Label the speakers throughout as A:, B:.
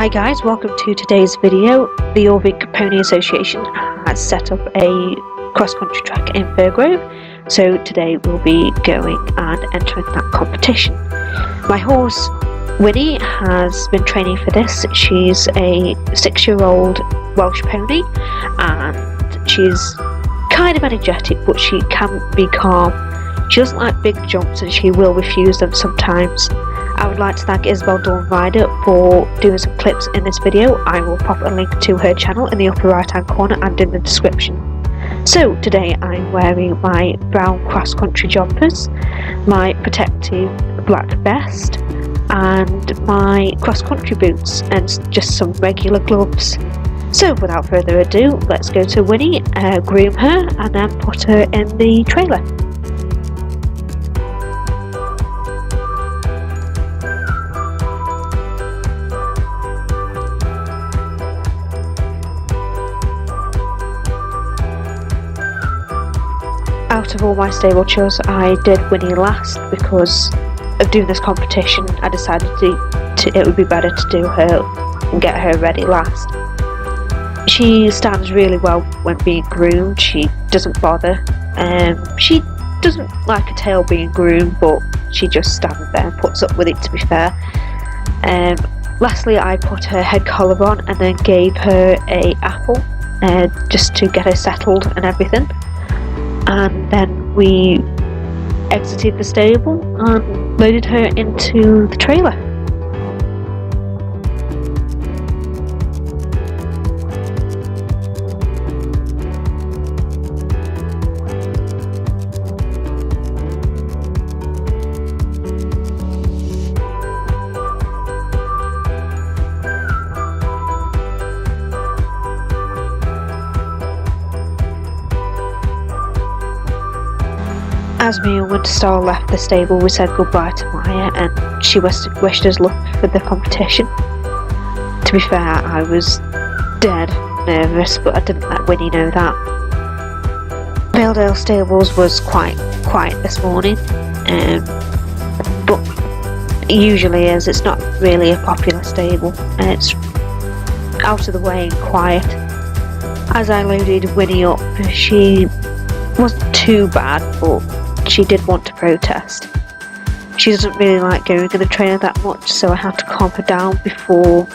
A: Hi guys, welcome to today's video. The Orvik Pony Association has set up a cross-country track in Fairgrove, so today we'll be going and entering that competition. My horse Whinnie has been training for this. She's a 6-year-old Welsh pony and she's kind of energetic, but she can be calm. She doesn't like big jumps and she will refuse them sometimes. I would like to thank Isabel Dawn Rider for doing some clips in this video. I will pop a link to her channel in the upper right hand corner and in the description. So today I'm wearing my brown cross-country jumpers, my protective black vest and my cross-country boots and just some regular gloves. So without further ado, let's go to Whinnie, groom her and then put her in the trailer. Out of all my stable chores, I did Whinnie last because of doing this competition. I decided it would be better to do her and get her ready last. She stands really well when being groomed. She doesn't bother. She doesn't like a tail being groomed, but she just stands there and puts up with it, to be fair. Lastly, I put her head collar on and then gave her an apple just to get her settled and everything. And then we exited the stable and loaded her into the trailer. As me and Winterstar left the stable, we said goodbye to Maya and she wished us luck for the competition. To be fair, I was dead nervous, but I didn't let Whinnie know that. Valedale Stables was quite quiet this morning, but it usually is. It's not really a popular stable and it's out of the way and quiet. As I loaded Whinnie up, she wasn't too bad, but she did want to protest. She doesn't really like going in the trailer that much, so I had to calm her down before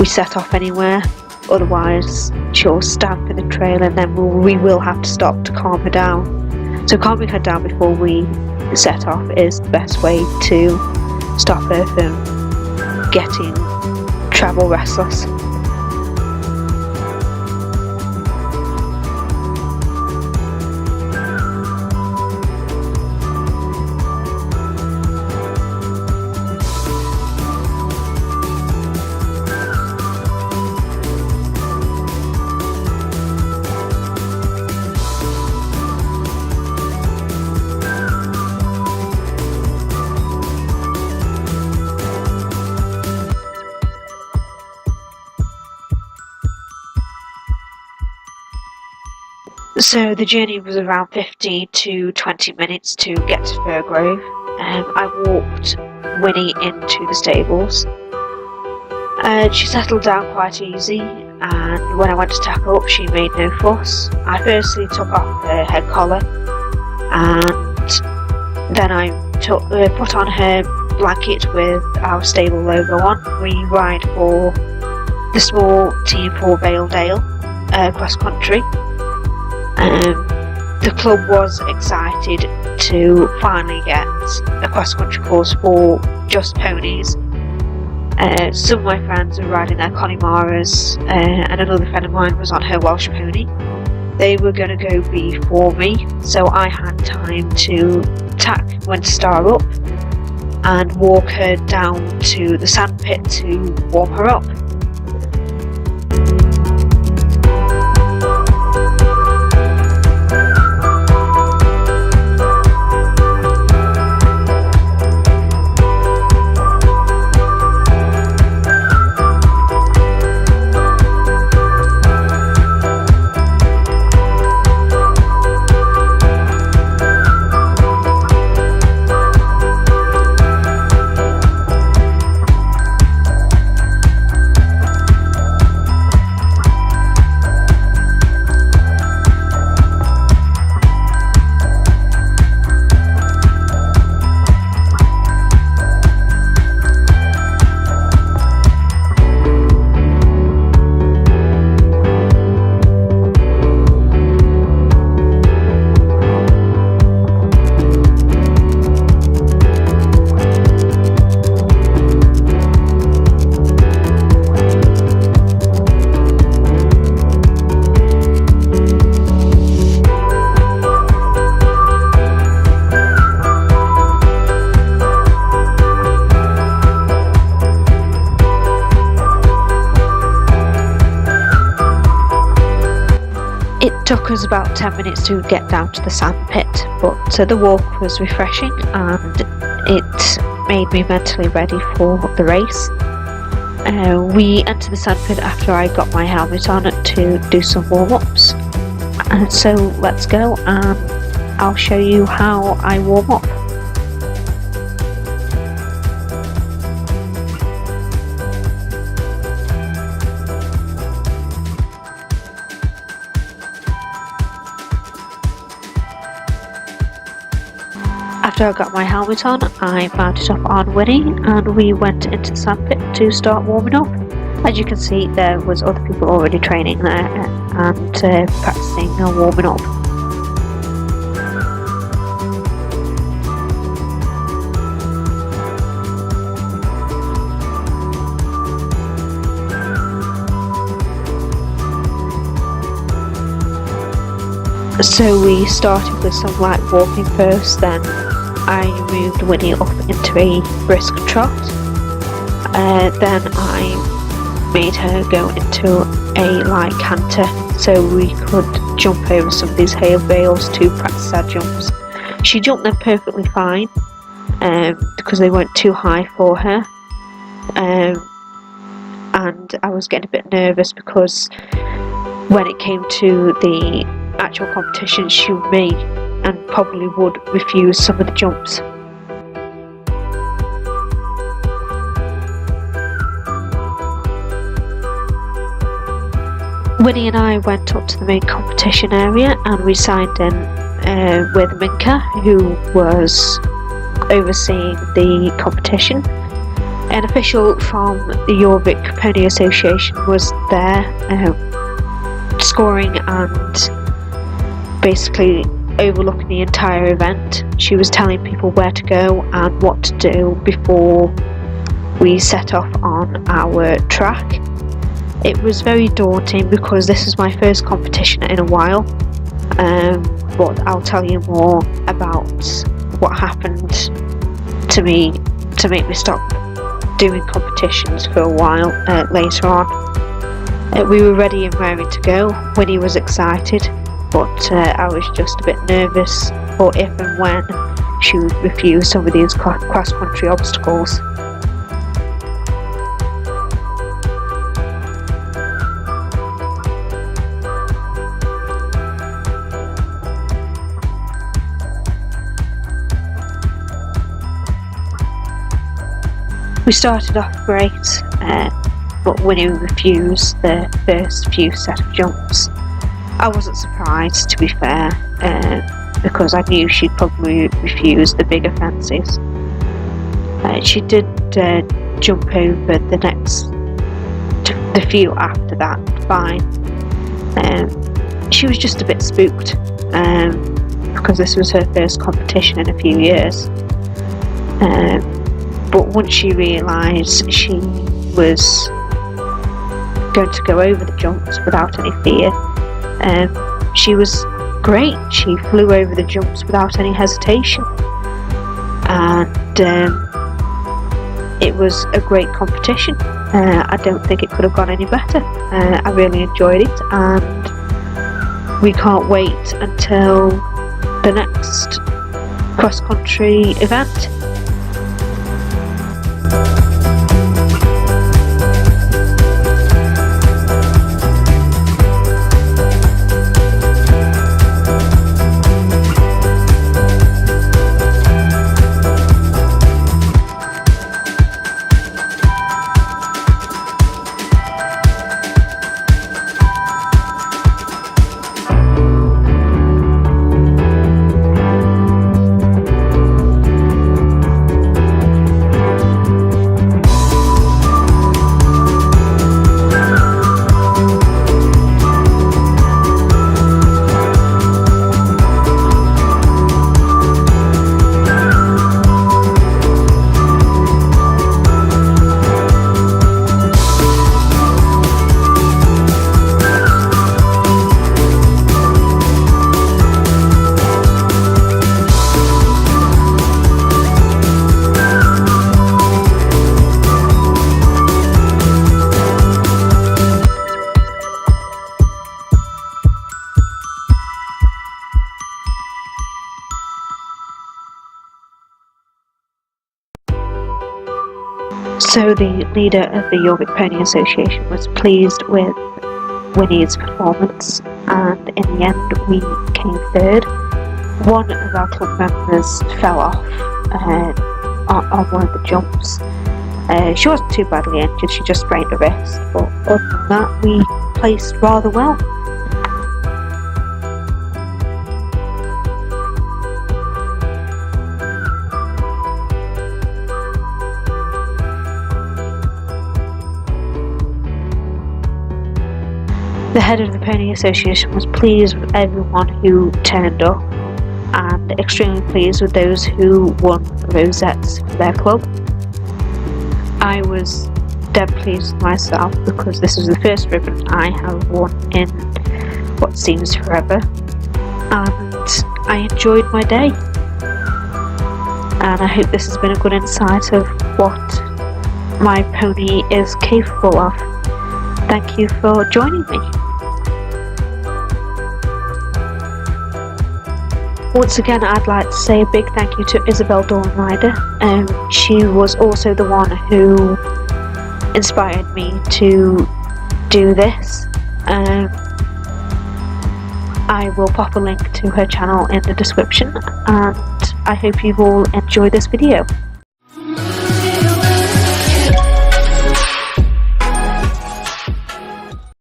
A: we set off anywhere. Otherwise, she'll stamp in the trailer and then we will have to stop to calm her down. So calming her down before we set off is the best way to stop her from getting travel restless. So the journey was around 15 to 20 minutes to get to Fairgrove. I walked Whinnie into the stables. She settled down quite easy, and when I went to tack her up she made no fuss. I firstly took off her head collar and then I put on her blanket with our stable logo on. We ride for the small team for Valedale cross country. The club was excited to finally get a cross-country course for just ponies. Some of my friends were riding their Connemara's and another friend of mine was on her Welsh pony. They were going to go before me, so I had time to tack Winterstar up and walk her down to the sandpit to warm her up. It took us about 10 minutes to get down to the sandpit, but the walk was refreshing and it made me mentally ready for the race. We entered the sandpit after I got my helmet on to do some warm-ups. So let's go and I'll show you how I warm up. After I got my helmet on, I mounted up on Whinnie and we went into the sandpit to start warming up. As you can see, there was other people already training there and practicing and warming up. So we started with some light walking first, then I moved Whinnie up into a brisk trot. Then I made her go into a light canter so we could jump over some of these hay bales to practice our jumps. She jumped them perfectly fine because they weren't too high for her. And I was getting a bit nervous because when it came to the actual competition, she may and probably would refuse some of the jumps. Whinnie and I went up to the main competition area and we signed in with Minka, who was overseeing the competition. An official from the Jorvik Pony Association was there, scoring and basically overlooking the entire event. She was telling people where to go and what to do before we set off on our track. It was very daunting because this is my first competition in a while, but I'll tell you more about what happened to me to make me stop doing competitions for a while later on. We were ready and raring to go. Whinnie was excited, but I was just a bit nervous for if and when she would refuse some of these cross-country obstacles. We started off great, but Whinnie refused the first few set of jumps. I wasn't surprised, to be fair, because I knew she'd probably refuse the bigger fences. She did jump over the few after that fine. She was just a bit spooked because this was her first competition in a few years. But once she realised she was going to go over the jumps without any fear, she was great. She flew over the jumps without any hesitation, and it was a great competition. I don't think it could have gone any better. I really enjoyed it, and we can't wait until the next cross-country event. So the leader of the York Pony Association was pleased with Whinnie's performance, and in the end we came third. One of our club members fell off on one of the jumps. She wasn't too badly injured, she just sprained her wrist, but other than that we placed rather well. The head of the Pony Association was pleased with everyone who turned up and extremely pleased with those who won rosettes for their club. I was dead pleased with myself because this was the first ribbon I have won in what seems forever, and I enjoyed my day. And I hope this has been a good insight of what my pony is capable of. Thank you for joining me. Once again, I'd like to say a big thank you to Isabel Dawn Ryder. She was also the one who inspired me to do this. I will pop a link to her channel in the description, and I hope you all enjoy this video.